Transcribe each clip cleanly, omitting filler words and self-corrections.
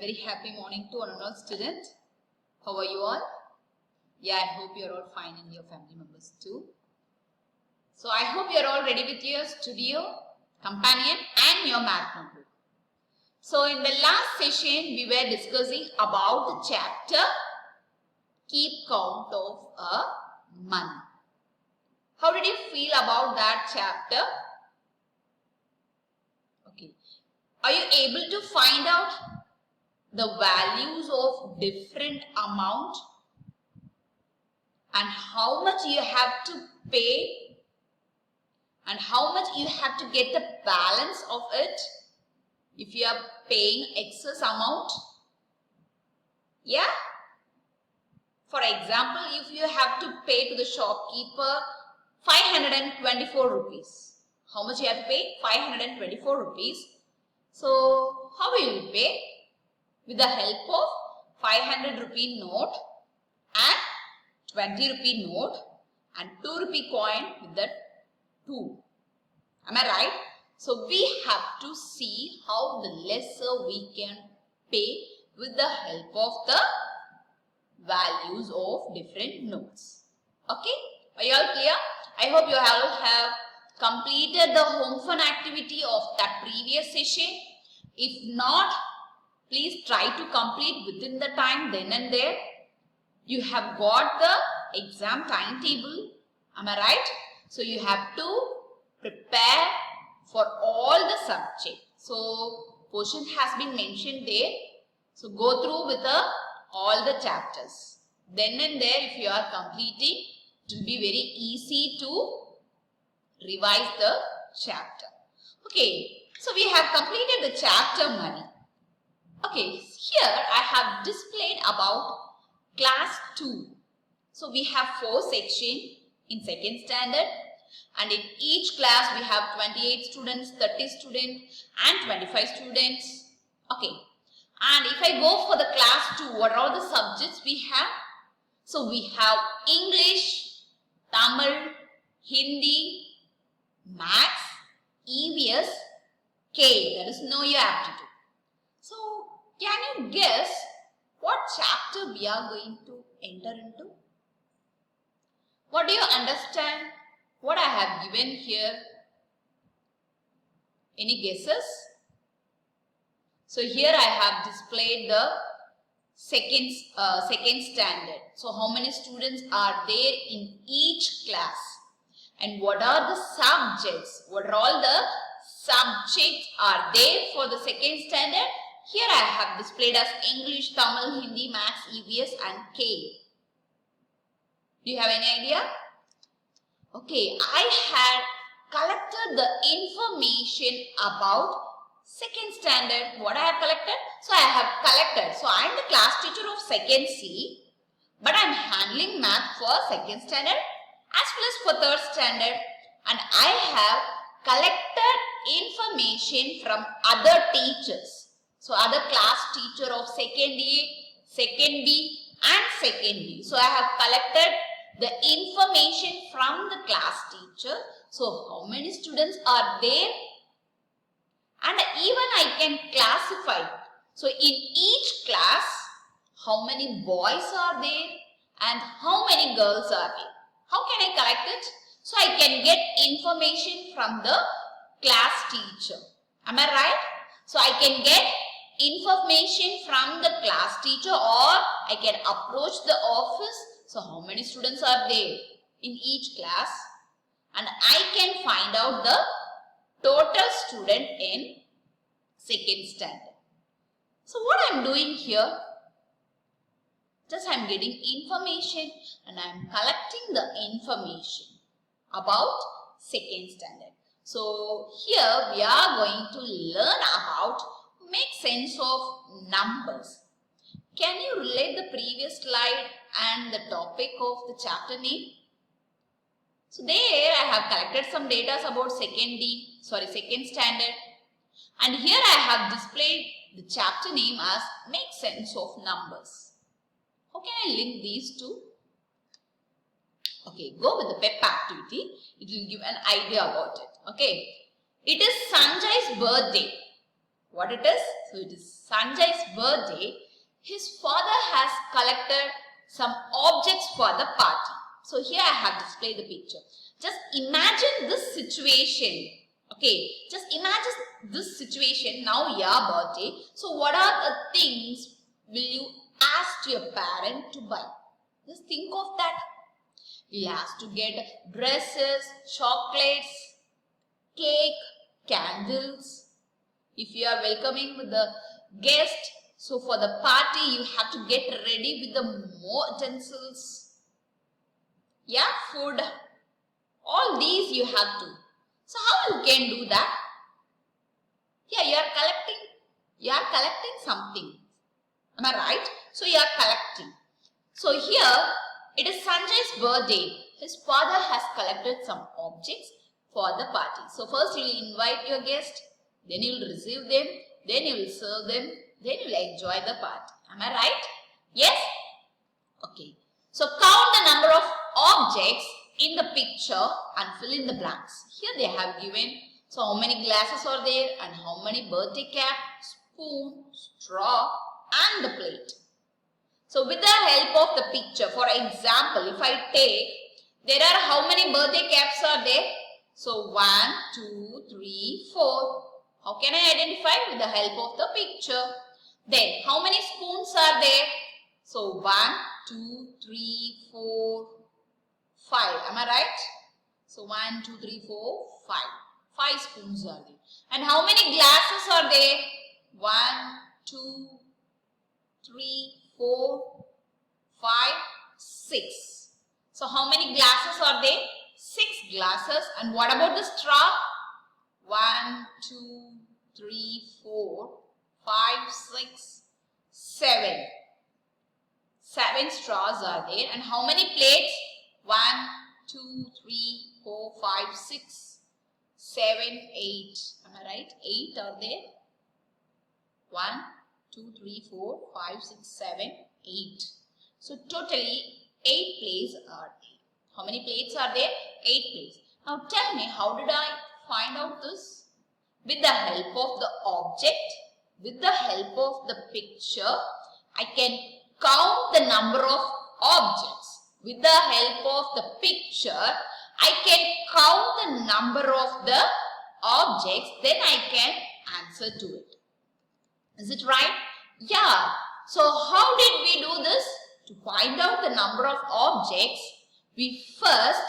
very happy morning to one and all students. How are you all? Yeah, I hope you're all fine and your family members too. So I hope you're all ready with your studio, companion and your math notebook. So in the last session, we were discussing about the chapter Keep Count of a Month. How did you feel about that chapter? Okay. Are you able to find out the values of different amount and how much you have to pay and how much you have to get the balance of it if you are paying excess amount? Yeah? For example, if you have to pay to the shopkeeper 524 rupees. How much you have to pay? 524 rupees. So, how will you pay? With the help of 500 rupee note and 20 rupee note and 2 rupee coin with the 2. Am I right? So, we have to see how the lesser we can pay with the help of the values of different notes. Okay? Are you all clear? I hope you all have completed the home fun activity of that previous session. If not, please try to complete within the time then and there. You have got the exam timetable. Am I right? So you have to prepare for all the subjects. So portion has been mentioned there. So go through with all the chapters. Then and there, if you are completing, it will be very easy to revise the chapter. Okay, so we have completed the chapter money. Okay, here I have displayed about class 2. So we have 4 sections in second standard, and in each class we have 28 students, 30 students and 25 students. Okay, and if I go for the class 2, what are the subjects we have? So we have English, Tamil, Hindi, Maths, EVS, K, that is Know Your Aptitude. So, can you guess what chapter we are going to enter into? What do you understand? What I have given here? Any guesses? So, here I have displayed the second standard. So, how many students are there in each class? And what are the subjects? What are all the subjects are there for the second standard? Here I have displayed as English, Tamil, Hindi, Maths, EVS and K. Do you have any idea? Okay, I had collected the information about second standard. What I have collected? So I have collected. So I am the class teacher of second C, but I am handling math for second standard as well as for third standard, and I have collected information from other teachers. So other class teacher of second A, second B and second D. So I have collected the information from the class teacher. So how many students are there? And even I can classify. So in each class, how many boys are there and how many girls are there? How can I collect it? So I can get information from the class teacher. Am I right? So I can get information from the class teacher, or I can approach the office. So how many students are there in each class? And I can find out the total student in second standard. So what I am doing here? Just I am getting information and I am collecting the information about second standard. So here we are going to learn about make sense of numbers. Can you relate the previous slide and the topic of the chapter name? So there I have collected some data about second standard, and here I have displayed the chapter name as make sense of numbers. How can I link these two? Okay, go with the PEP activity. It will give an idea about it. Okay, it is Sanjay's birthday. what it is? So it is Sanjay's birthday. His father has collected some objects for the party. So here I have displayed the picture. Just imagine this situation. Okay, just imagine this situation. Now your birthday. So what are the things will you ask your parent to buy? Just think of that. You have to get dresses, chocolates, cake, candles. If you are welcoming with the guest, so for the party you have to get ready with the more utensils. Yeah, food. All these you have to. So how you can do that? Yeah, you are collecting something. Am I right? So you are collecting. So here it is Sanjay's birthday. His father has collected some objects for the party. So first you will invite your guest, then you will receive them, then you will serve them, then you will enjoy the party. Am I right? Yes? Okay. So count the number of objects in the picture and fill in the blanks. Here they have given, so how many glasses are there and how many birthday cap, spoon, straw and the plate. So with the help of the picture, for example, if I take, there are how many birthday caps are there? So 1, 2, 3, 4. How can I identify? With the help of the picture. Then how many spoons are there? So 1, 2, 3, 4, 5. Am I right? So 1, 2, 3, 4, 5. 5 spoons are there. And how many glasses are there? 1, 2, 3, 4, 5, 6. So how many glasses are there? 6 glasses. And what about the straw? 1, 2, 3, 4, 5, 6, 7. 7 straws are there. And how many plates? 1, 2, 3, 4, 5, 6, 7, 8. Am I right? 8 are there. 1, 2, 3, 4, 5, 6, 7, 8. So totally 8 plates are there. How many plates are there? 8 plates. Now tell me, how did I find out this? With the help of the object, with the help of the picture, I can count the number of objects. With the help of the picture, I can count the number of the objects, then I can answer to it. Is it right? Yeah. So how did we do this? To find out the number of objects, we first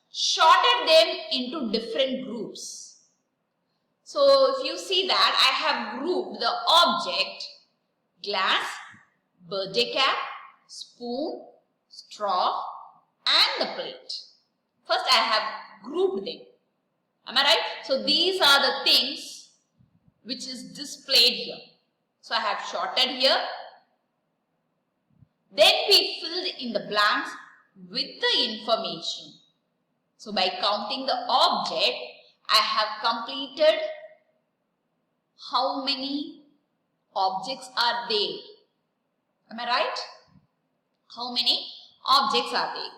sorted them into different groups. So if you see that, I have grouped the object glass, birthday cap, spoon, straw and the plate. First I have grouped them. Am I right? So these are the things which is displayed here. So I have sorted here. Then we filled in the blanks with the information. So by counting the object, I have completed how many objects are there. Am I right? How many objects are there?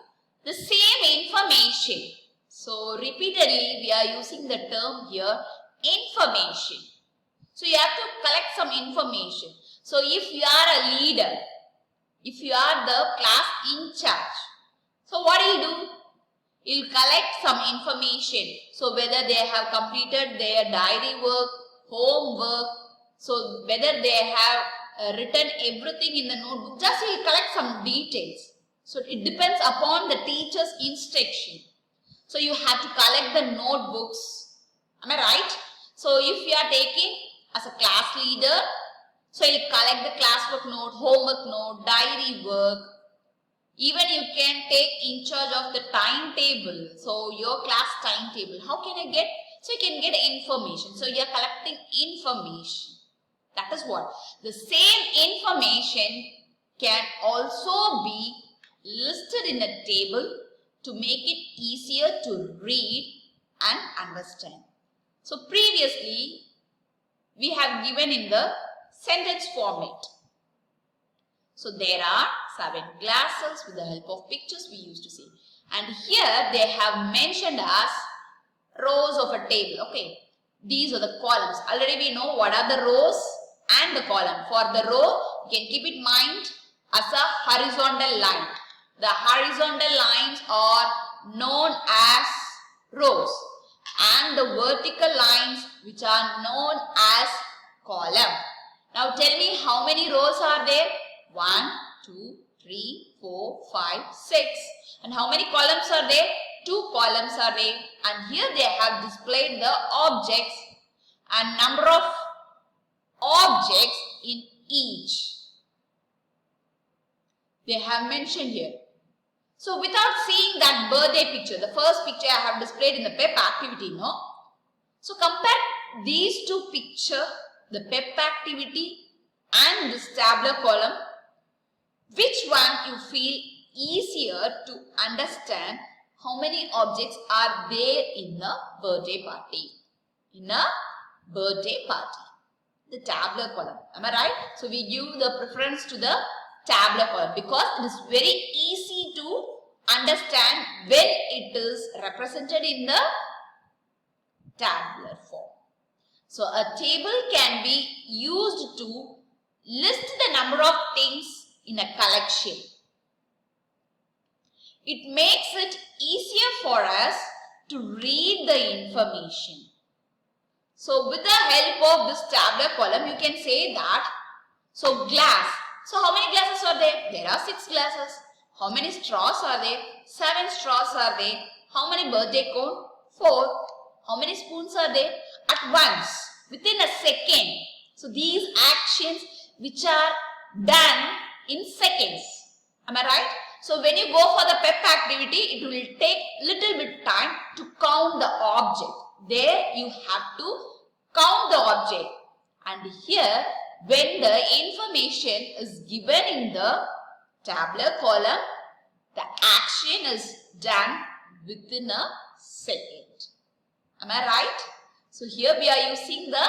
The same information. So repeatedly we are using the term here, information. So you have to collect some information. So if you are a leader, if you are the class in charge, so what do? You'll collect some information. So whether they have completed their diary work, homework, so whether they have written everything in the notebook, just you collect some details. So it depends upon the teacher's instruction. So you have to collect the notebooks. Am I right? So if you are taking as a class leader, so you collect the classwork note, homework note, diary work. Even you can take in charge of the timetable. So your class timetable. How can I get? So you can get information. So you are collecting information. That is what? The same information can also be listed in a table to make it easier to read and understand. So previously we have given in the sentence format. So there are 7 glasses. With the help of pictures we used to see. And here they have mentioned as rows of a table. Okay. These are the columns. Already we know what are the rows and the column. For the row, you can keep in mind as a horizontal line. The horizontal lines are known as rows and the vertical lines which are known as column. Now tell me how many rows are there? 1, 2, 3, 4, 5, 6. And how many columns are there? 2 columns are there. And here they have displayed the objects and number of objects in each. They have mentioned here. So without seeing that birthday picture, the first picture I have displayed in the PEP activity, no? So compare these two pictures, the PEP activity and this tabular column. Which one you feel easier to understand how many objects are there in a birthday party? In a birthday party. The tabular column. Am I right? So we give the preference to the tabular column because it is very easy to understand when it is represented in the tabular form. So a table can be used to list the number of things in a collection. It makes it easier for us to read the information. So with the help of this tabular column, you can say that, so glass. So how many glasses are there? There are 6 glasses. How many straws are there? 7 straws are there. How many birthday cone? 4. How many spoons are there? At once, within a second. So these actions which are done in seconds. Am I right? So when you go for the PEP activity, it will take little bit time to count the object. There you have to count the object. And here, when the information is given in the tabular column, the action is done within a second. Am I right? So here we are using the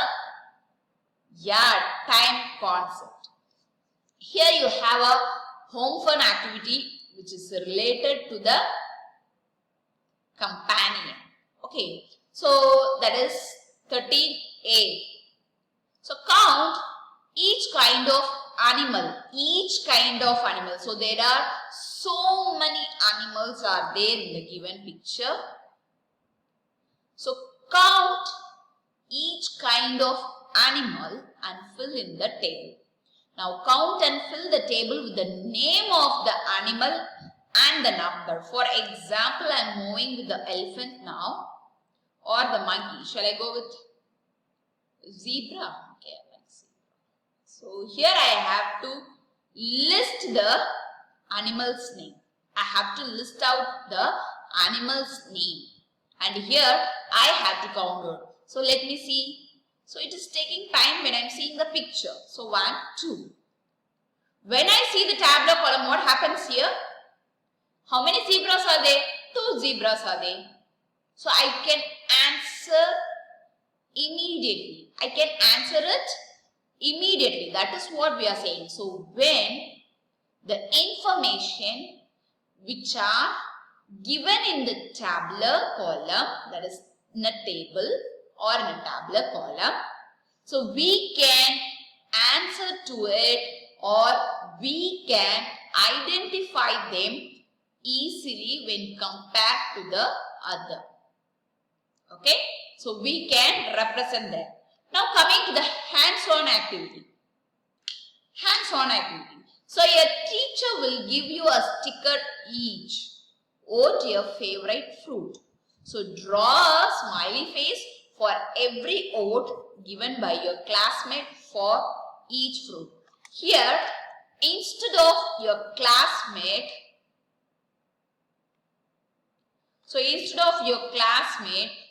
time concept. Here you have a home fun activity which is related to the companion. Okay, so that is 13A. So count each kind of animal. So there are so many animals are there in the given picture. So count each kind of animal and fill in the table. Now count and fill the table with the name of the animal and the number. For example, I am moving with the elephant now or the monkey. Shall I go with zebra? Okay, let's see. So here I have to list the animal's name. I have to list out the animal's name. And here I have to count it. So let me see. So it is taking time when I am seeing the picture. So 1, 2. When I see the tabular column, what happens here? How many zebras are there? 2 zebras are there. So I can answer immediately. I can answer it immediately. That is what we are saying. So when the information which are given in the tabular column, that is in a table or in a tabular column, so we can answer to it or we can identify them easily when compared to the other. Okay, so we can represent them. Now coming to the hands-on activity. Hands-on activity. So a teacher will give you a sticker each. Vote your favorite fruit. So draw a smiley face for every vote given by your classmate for each fruit. Here, instead of your classmate,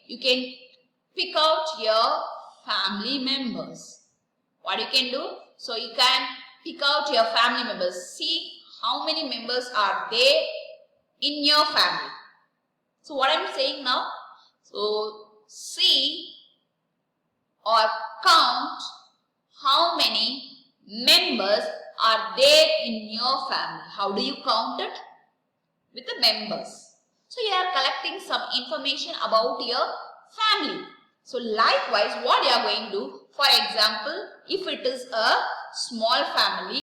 you can pick out your family members. What you can do? So you can pick out your family members. See how many members are there in your family. So what I am saying now? So see or count how many members are there in your family. How do you count it? With the members. So you are collecting some information about your family. So likewise, what you are going to do, for example, if it is a small family,